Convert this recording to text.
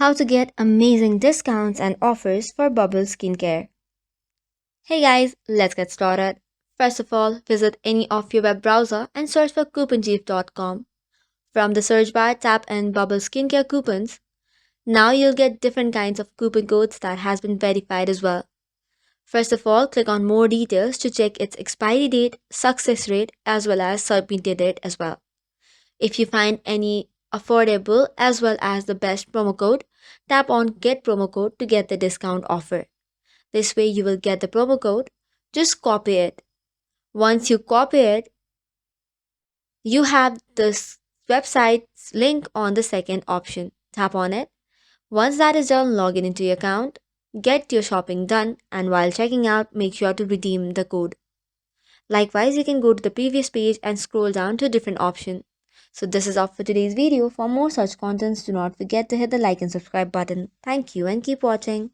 How to get amazing discounts and offers for Bubble Skincare. Hey guys, let's get started. First of all, visit any of your web browser and search for couponchief.com. From the search bar, tap in Bubble Skincare coupons. Now you'll get different kinds of coupon codes that has been verified as well. First of all, click on more details to check its expiry date, success rate, as well as submitted date as well. If you find any affordable as well as the best promo code, tap on Get Promo Code to get the discount offer. This way you will get the promo code. Just copy it. Once you copy it, you have this website's link on the second option. Tap on it. Once that is done, log in into your account, get your shopping done, and while checking out, make sure to redeem the code. Likewise, you can go to the previous page and scroll down to a different option. So this is all for today's video. For more such contents, do not forget to hit the like and subscribe button. Thank you and keep watching.